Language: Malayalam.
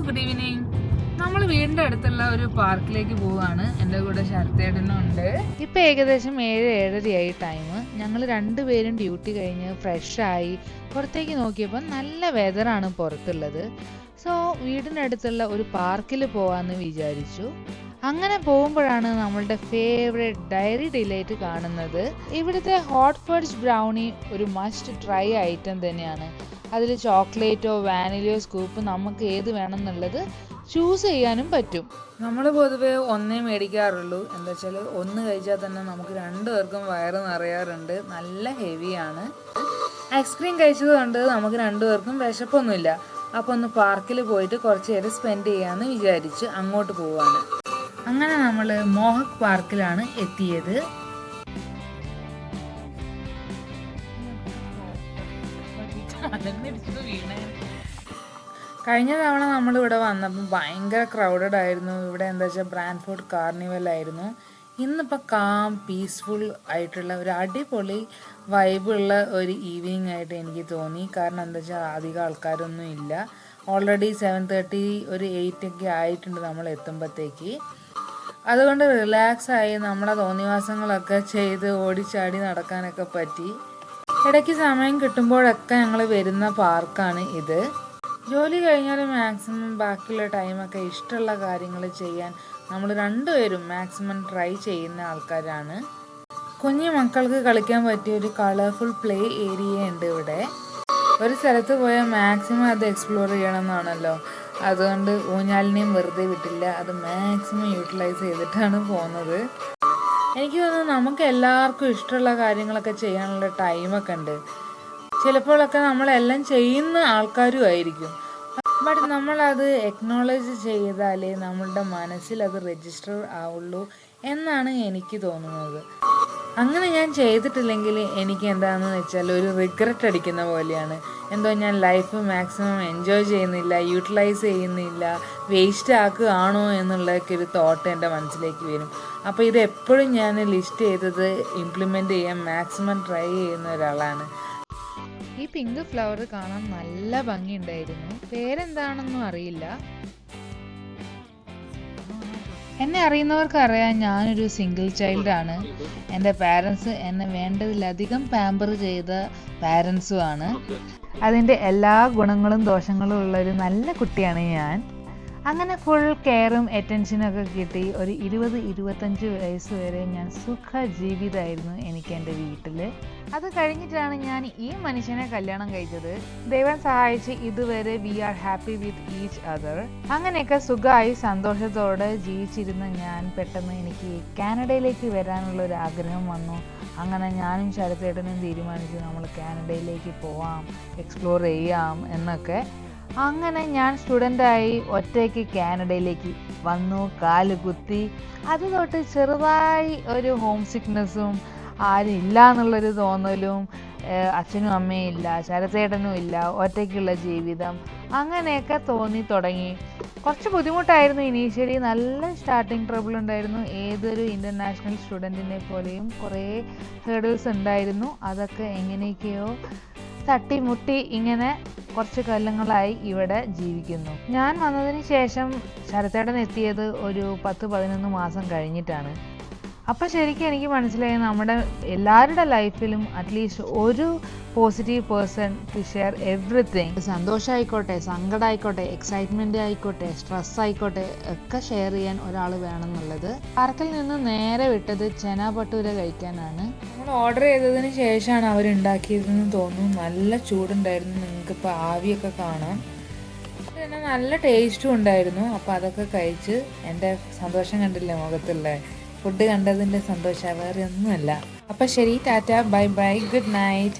Good evening. നമ്മൾ വീടിൻ്റെ അടുത്തുള്ള ഒരു പാർക്കിലേക്ക് പോവുകയാണ്. എൻ്റെ കൂടെ ശരത്തേടനും ഉണ്ട്. ഇപ്പം ഏകദേശം 7-7:30 ടൈം. ഞങ്ങൾ രണ്ടുപേരും ഡ്യൂട്ടി കഴിഞ്ഞ് ഫ്രഷായി പുറത്തേക്ക് നോക്കിയപ്പോൾ നല്ല വെതറാണ് പുറത്തുള്ളത്. സോ വീടിനടുത്തുള്ള ഒരു പാർക്കിൽ പോകാമെന്ന് വിചാരിച്ചു. അങ്ങനെ പോകുമ്പോഴാണ് നമ്മളുടെ ഫേവറേറ്റ് ഡയറി ഡിലൈറ്റ് കാണുന്നത്. ഇവിടുത്തെ ഹോട്ട് ഫഡ്ജ് ബ്രൗണി ഒരു മസ്റ്റ് ട്രൈ ഐറ്റം തന്നെയാണ്. അതിൽ ചോക്ലേറ്റോ വാനിലയോ സ്കൂപ്പ് നമുക്ക് ഏത് വേണമെന്നുള്ളത് ചൂസ് ചെയ്യാനും പറ്റും. നമ്മൾ പൊതുവേ ഒന്നേ മേടിക്കാറുള്ളൂ. എന്താ വെച്ചാൽ ഒന്ന് കഴിച്ചാൽ തന്നെ നമുക്ക് രണ്ടുപേർക്കും വയറ് നിറയാറുണ്ട്. നല്ല ഹെവിയാണ്. ഐസ്ക്രീം കഴിച്ചത് കൊണ്ട് നമുക്ക് രണ്ടുപേർക്കും വിശപ്പൊന്നുമില്ല. അപ്പോൾ ഒന്ന് പാർക്കിൽ പോയിട്ട് കുറച്ച് നേരം സ്പെൻഡ് ചെയ്യാമെന്ന് വിചാരിച്ച് അങ്ങോട്ട് പോവാണ്. അങ്ങനെ നമ്മൾ മോഹക് പാർക്കിലാണ് എത്തിയത്. കഴിഞ്ഞ തവണ നമ്മളിവിടെ വന്നപ്പോൾ ഭയങ്കര ക്രൗഡഡ് ആയിരുന്നു. ഇവിടെ എന്താ വെച്ചാൽ ബ്രാൻഫോർഡ് കാർണിവൽ ആയിരുന്നു. ഇന്നിപ്പോൾ കാം പീസ്ഫുൾ ആയിട്ടുള്ള ഒരു അടിപൊളി വൈബുള്ള ഒരു ഈവനിങ് ആയിട്ട് എനിക്ക് തോന്നി. കാരണം എന്താ വെച്ചാൽ അധികം ആൾക്കാരൊന്നും ഇല്ല. ഓൾറെഡി 7:30 ഒരു 8 ഒക്കെ ആയിട്ടുണ്ട് നമ്മൾ എത്തുമ്പോഴത്തേക്ക്. അതുകൊണ്ട് റിലാക്സായി നമ്മളെ തോന്നിവാസങ്ങളൊക്കെ ചെയ്ത് ഓടിച്ചാടി നടക്കാനൊക്കെ പറ്റി. ഇടയ്ക്ക് സമയം കിട്ടുമ്പോഴൊക്കെ ഞങ്ങൾ വരുന്ന പാർക്കാണ് ഇത്. ജോലി കഴിഞ്ഞാൽ മാക്സിമം ബാക്കിയുള്ള ടൈമൊക്കെ ഇഷ്ടമുള്ള കാര്യങ്ങൾ ചെയ്യാൻ നമ്മൾ രണ്ടുപേരും മാക്സിമം ട്രൈ ചെയ്യുന്ന ആൾക്കാരാണ്. കുഞ്ഞു മക്കൾക്ക് കളിക്കാൻ പറ്റിയ ഒരു കളർഫുൾ പ്ലേ ഏരിയ ഉണ്ട് ഇവിടെ. ഒരു സ്ഥലത്ത് പോയാൽ മാക്സിമം അത് എക്സ്പ്ലോർ ചെയ്യണം എന്നാണല്ലോ. അതുകൊണ്ട് ഊഞ്ഞാലിനെയും വെറുതെ വിട്ടില്ല. അത് മാക്സിമം യൂട്ടിലൈസ് ചെയ്തിട്ടാണ് പോകുന്നത്. എനിക്ക് തോന്നുന്നു നമുക്ക് എല്ലാവർക്കും ഇഷ്ടമുള്ള കാര്യങ്ങളൊക്കെ ചെയ്യാനുള്ള ടൈമൊക്കെ ഉണ്ട്. ചിലപ്പോഴൊക്കെ നമ്മളെല്ലാം ചെയ്യുന്ന ആൾക്കാരും ആയിരിക്കും. ബട്ട് നമ്മളത് എക്നോളജ് ചെയ്താലേ നമ്മളുടെ മനസ്സിൽ അത് രജിസ്റ്റർ ആവുള്ളൂ എന്നാണ് എനിക്ക് തോന്നുന്നത്. അങ്ങനെ ഞാൻ ചെയ്തിട്ടില്ലെങ്കിൽ എനിക്ക് എന്താണെന്ന് വെച്ചാൽ ഒരു റിഗ്രറ്റ് അടിക്കുന്ന പോലെയാണ്. എന്തോ ഞാൻ ലൈഫ് മാക്സിമം എൻജോയ് ചെയ്യുന്നില്ല, യൂട്ടിലൈസ് ചെയ്യുന്നില്ല, വേസ്റ്റ് ആക്കുകയാണോ എന്നുള്ളതൊക്കെ ഒരു തോട്ട് എൻ്റെ മനസ്സിലേക്ക് വരും. അപ്പോൾ ഇത് എപ്പോഴും ഞാൻ ലിസ്റ്റ് ചെയ്തത് ഇംപ്ലിമെൻ്റ് ചെയ്യാൻ മാക്സിമം ട്രൈ ചെയ്യുന്ന ഒരാളാണ്. ഈ പിങ്ക് ഫ്ലവർ കാണാൻ നല്ല ഭംഗിയുണ്ടായിരുന്നു. പേരെന്താണെന്നും അറിയില്ല. എന്നെ അറിയുന്നവർക്ക് അറിയാം, ഞാനൊരു സിംഗിൾ ചൈൽഡാണ്. എൻ്റെ പാരൻസ് എന്നെ വേണ്ടതിലധികം പാമ്പർ ചെയ്ത പാരൻസുമാണ്. അതിൻ്റെ എല്ലാ ഗുണങ്ങളും ദോഷങ്ങളും ഉള്ളൊരു നല്ല കുട്ടിയാണ് ഞാൻ. അങ്ങനെ ഫുൾ കെയറും അറ്റൻഷനൊക്കെ കിട്ടി ഒരു 20-25 വയസ്സ് വരെ ഞാൻ സുഖ ജീവിതമായിരുന്നു എനിക്ക് എൻ്റെ വീട്ടിൽ. അത് കഴിഞ്ഞിട്ടാണ് ഞാൻ ഈ മനുഷ്യനെ കല്യാണം കഴിച്ചത്. ദൈവം സഹായിച്ച് ഇതുവരെ we are happy with each other. അങ്ങനെയൊക്കെ സുഖമായി സന്തോഷത്തോടെ ജീവിച്ചിരുന്ന ഞാൻ പെട്ടെന്ന് എനിക്ക് കാനഡയിലേക്ക് വരാനുള്ള ഒരു ആഗ്രഹം വന്നു. അങ്ങനെ ഞാനും ശരത്തേട്ടനും തീരുമാനിച്ചു നമ്മൾ കാനഡയിലേക്ക് പോവാം, എക്സ്പ്ലോർ ചെയ്യാം എന്നൊക്കെ. അങ്ങനെ ഞാൻ സ്റ്റുഡൻ്റായി ഒറ്റയ്ക്ക് കാനഡയിലേക്ക് വന്നു, കാല് കുത്തി. അത് തൊട്ട് ചെറുതായി ഒരു ഹോം സിക്നെസ്സും ആരും ഇല്ല എന്നുള്ളൊരു തോന്നലും, അച്ഛനും അമ്മയും ഇല്ല, ശരത്തേട്ടനും ഇല്ല, ഒറ്റയ്ക്കുള്ള ജീവിതം, അങ്ങനെയൊക്കെ തോന്നി തുടങ്ങി. കുറച്ച് ബുദ്ധിമുട്ടായിരുന്നു ഇനീഷ്യലി. നല്ല സ്റ്റാർട്ടിങ് ട്രബിൾ ഉണ്ടായിരുന്നു. ഏതൊരു ഇൻ്റർനാഷണൽ സ്റ്റുഡൻറ്റിനെ പോലെയും കുറേ ഹേർഡിൽസ് ഉണ്ടായിരുന്നു. അതൊക്കെ എങ്ങനെയൊക്കെയോ തട്ടിമുട്ടി ഇങ്ങനെ കുറച്ച് കൊല്ലങ്ങളായി ഇവിടെ ജീവിക്കുന്നു. ഞാൻ വന്നതിന് ശേഷം ശരത്തേട്ടൻ എത്തിയത് ഒരു 10-11 മാസം കഴിഞ്ഞിട്ടാണ്. അപ്പോൾ ശരിക്കും എനിക്ക് മനസ്സിലായി നമ്മുടെ എല്ലാവരുടെ ലൈഫിലും അറ്റ്ലീസ്റ്റ് ഒരു positive person to share everything. സന്തോഷമായിക്കോട്ടെ, സങ്കടമായിക്കോട്ടെ, എക്സൈറ്റ്മെൻ്റ് ആയിക്കോട്ടെ, സ്ട്രെസ് ആയിക്കോട്ടെ, ഒക്കെ ഷെയർ ചെയ്യാൻ ഒരാൾ വേണമെന്നുള്ളത്. പാർക്കിൽ നിന്ന് നേരെ വിട്ടത് ചെന ഭട്ടൂര കഴിക്കാനാണ്. നമ്മൾ ഓർഡർ ചെയ്തതിന് ശേഷമാണ് അവരുണ്ടാക്കിയതെന്ന് തോന്നുന്നു. നല്ല ചൂടുണ്ടായിരുന്നു, നിങ്ങൾക്കിപ്പോൾ ആവിയൊക്കെ കാണാം. പിന്നെ നല്ല ടേസ്റ്റും ഉണ്ടായിരുന്നു. അപ്പോൾ അതൊക്കെ കഴിച്ച് എൻ്റെ സന്തോഷം കണ്ടില്ലേ മുഖത്തുള്ള ഫുഡ് കണ്ടതിൻ്റെ സന്തോഷം വേറെ ഒന്നുമല്ല. അപ്പം ശരി, Tata, bye bye, good night.